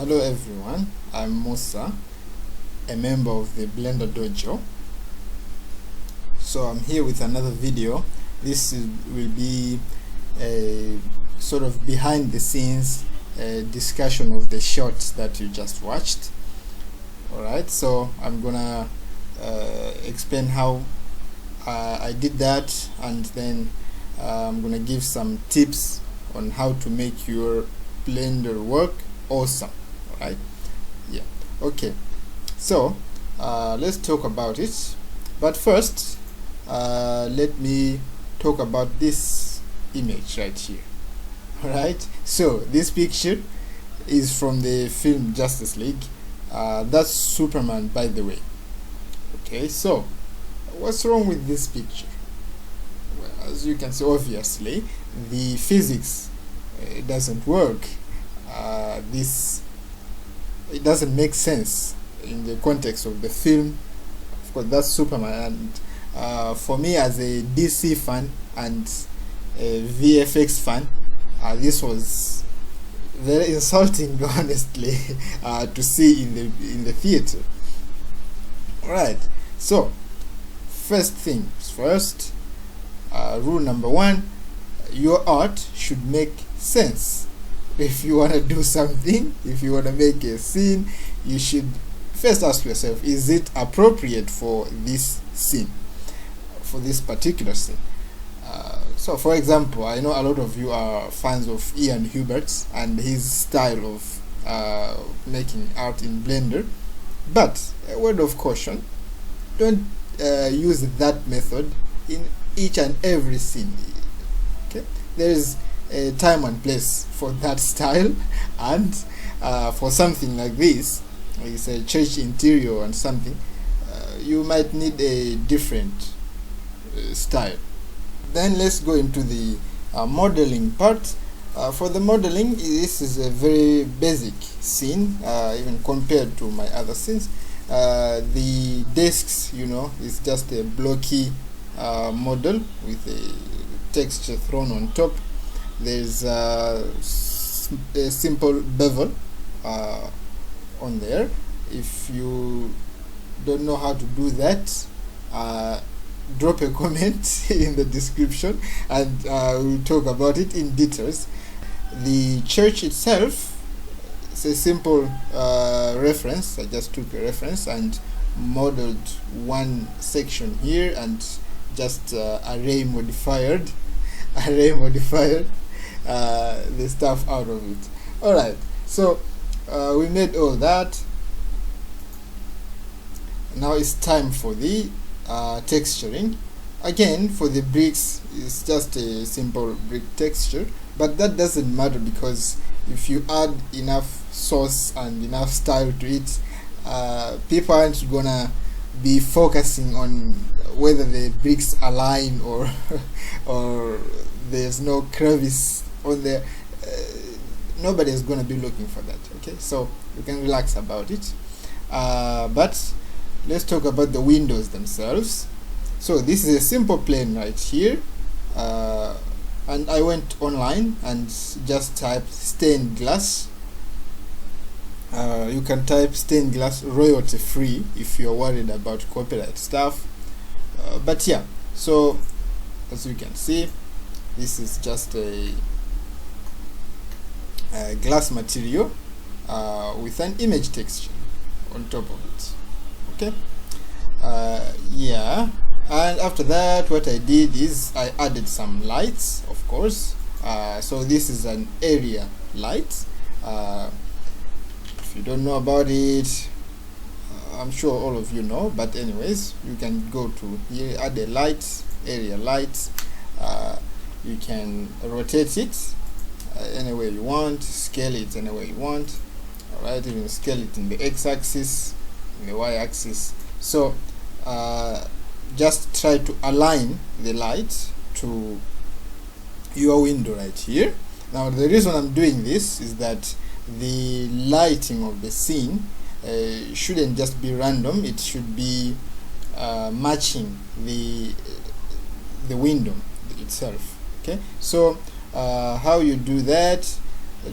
Hello everyone, I'm Musa, a member of the Blender Dojo. So I'm here with another video. Will be a sort of behind the scenes discussion of the shorts that you just watched. Alright, so I'm gonna explain how I did that, and then I'm gonna give some tips on how to make your Blender work awesome. Right? Yeah. Okay. So let's talk about it. But first, let me talk about this image right here. Alright. So this picture is from the film Justice League. That's Superman, by the way. Okay. So what's wrong with this picture? Well, as you can see, obviously the physics doesn't work. It doesn't make sense in the context of the film. Of course, that's Superman, and for me as a DC fan and a VFX fan, this was very insulting, honestly, to see in the theater. Alright, so first things first, rule number one: your art should make sense. If you want to do something, if you want to make a scene, you should first ask yourself, is it appropriate for this scene, for this particular scene? So for example, I know a lot of you are fans of Ian Hubert's and his style of making art in Blender, but a word of caution: don't use that method in each and every scene. Okay, there is a time and place for that style, and for something like this, it's a church interior and something, you might need a different style. Then let's go into the modeling part. For the modeling, this is a very basic scene, even compared to my other scenes. The desks, is just a blocky model with a texture thrown on top. There's a simple bevel on there. If you don't know how to do that, drop a comment in the description, and we'll talk about it in details. The church itself is a simple reference. I just took a reference and modeled one section here and just array modified the stuff out of it. Alright, so we made all that. Now it's time for the texturing. Again, for the bricks, it's just a simple brick texture, but that doesn't matter, because if you add enough sauce and enough style to it, people aren't gonna be focusing on whether the bricks align or or there's no crevice on there. Nobody is going to be looking for that. Okay, so you can relax about it. But let's talk about the windows themselves. So this is a simple plane right here, and I went online and just typed stained glass. You can type stained glass royalty free if you're worried about copyright stuff, but yeah, so as you can see, this is just a glass material with an image texture on top of it. Okay, yeah, and after that, what I did is I added some lights, of course. So this is an area light. If you don't know about it, I'm sure all of you know, but anyways, you can go to here, add a light, area light. You can rotate it any way you want, scale it any way you want. Alright, even scale it in the x-axis, in the y-axis. So just try to align the light to your window right here. Now the reason I'm doing this is that the lighting of the scene shouldn't just be random. It should be matching the window itself. Okay, so how you do that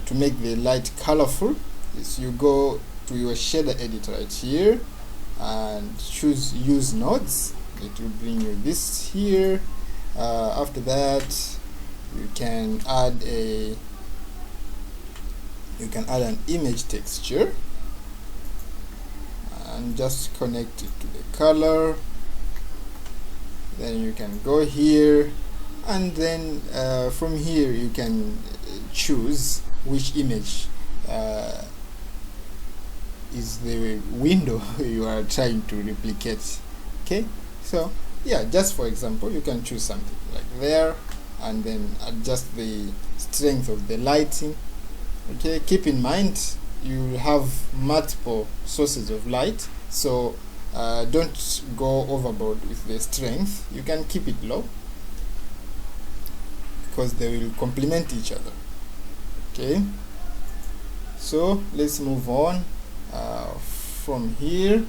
to make the light colorful is you go to your shader editor right here and choose use nodes. It will bring you this here. After that, you can add an image texture and just connect it to the color. Then you can go here, and then from here you can choose which image is the window you are trying to replicate. Okay, so yeah, just for example, you can choose something like there and then adjust the strength of the lighting. Okay, keep in mind you will have multiple sources of light, so don't go overboard with the strength. You can keep it low because they will complement each other. Okay, so let's move on from here.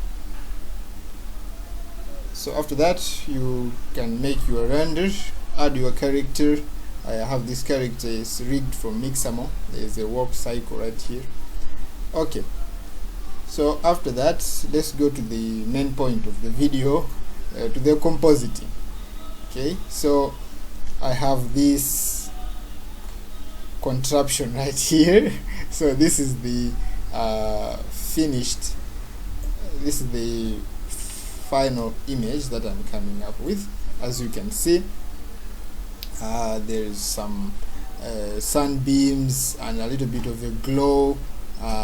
So after that, you can make your render, add your character. I have this character is rigged from Mixamo. There's a warp cycle right here. Okay, so after that, let's go to the main point of the video, to the compositing. Okay, so I have this contraption right here. So this is the finished, this is the final image that I'm coming up with. As you can see, there's some sunbeams and a little bit of a glow.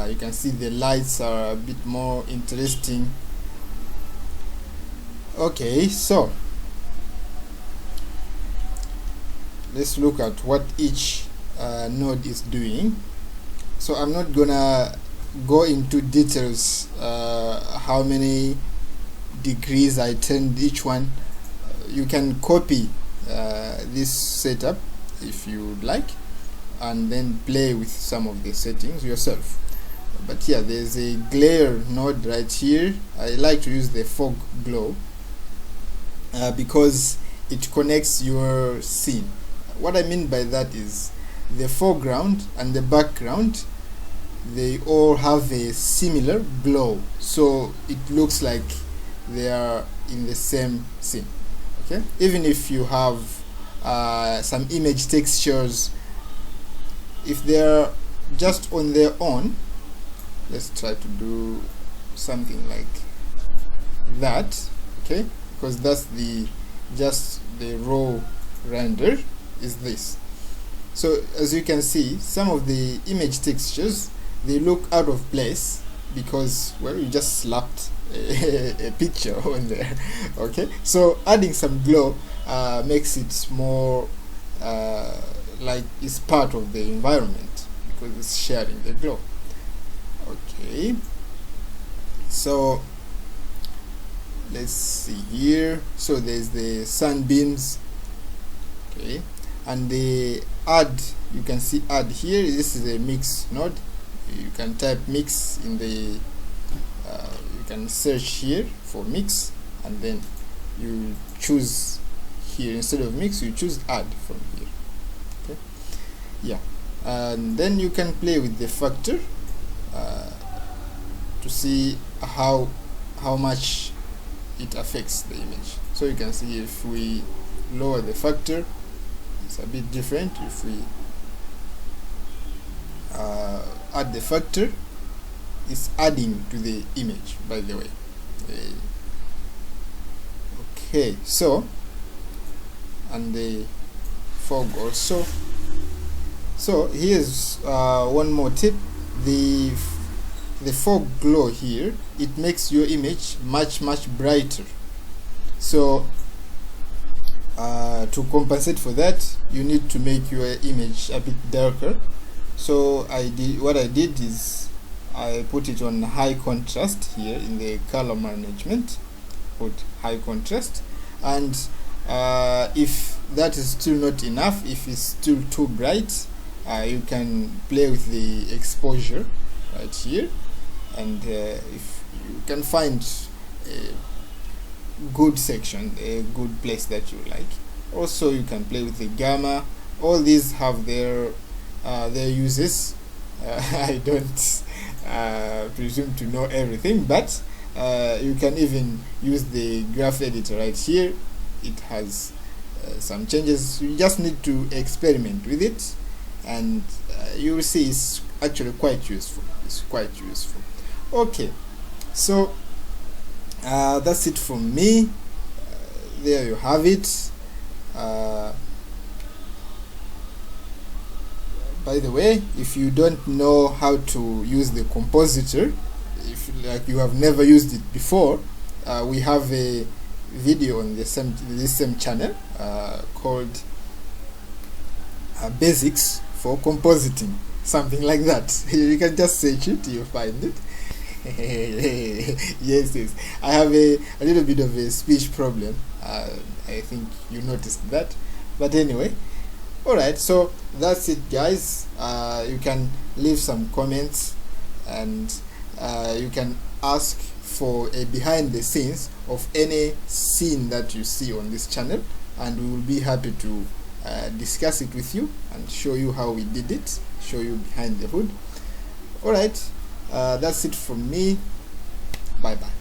You can see the lights are a bit more interesting. Okay, so let's look at what each node is doing. So I'm not gonna go into details how many degrees I turned each one. You can copy this setup if you would like and then play with some of the settings yourself. But yeah, there's a glare node right here. I like to use the fog glow because it connects your scene. What I mean by that is the foreground and the background, they all have a similar glow, so it looks like they are in the same scene. Okay, even if you have some image textures, if they are just on their own, let's try to do something like that. Okay, because that's just the raw render is this. So as you can see, some of the image textures, they look out of place because, well, you just slapped a picture on there. Okay, so adding some glow makes it more like it's part of the environment because it's sharing the glow. Okay, so let's see here. So there's the sunbeams. Okay, and the add, you can see add here. This is a mix node. You can type mix in the you can search here for mix, and then you choose here, instead of mix you choose add from here. Okay, yeah, and then you can play with the factor to see how much it affects the image. So you can see if we lower the factor, it's a bit different. If we add the factor, it's adding to the image, by the way. Okay, so, and the fog also. So here's one more tip. The fog glow here, it makes your image much brighter. So to compensate for that, you need to make your image a bit darker. So what I did is I put it on high contrast here in the color management. Put high contrast, and if that is still not enough, if it's still too bright, you can play with the exposure right here, and if you can find a good section, a good place that you like. Also, you can play with the gamma. All these have their uses. I don't presume to know everything, but you can even use the graph editor right here. It has some changes. You just need to experiment with it, and you will see it's actually quite useful. It's quite useful. Okay, so that's it from me. There you have it. By the way, if you don't know how to use the compositor, if like you have never used it before, we have a video on this same channel called Basics for Compositing, something like that. You can just search it, you'll find it. Yes, I have a little bit of a speech problem. I think you noticed that, but anyway. Alright, so that's it, guys. You can leave some comments, and you can ask for a behind the scenes of any scene that you see on this channel, and we will be happy to discuss it with you and show you how we did it, show you behind the hood. Alright, that's it from me. Bye bye.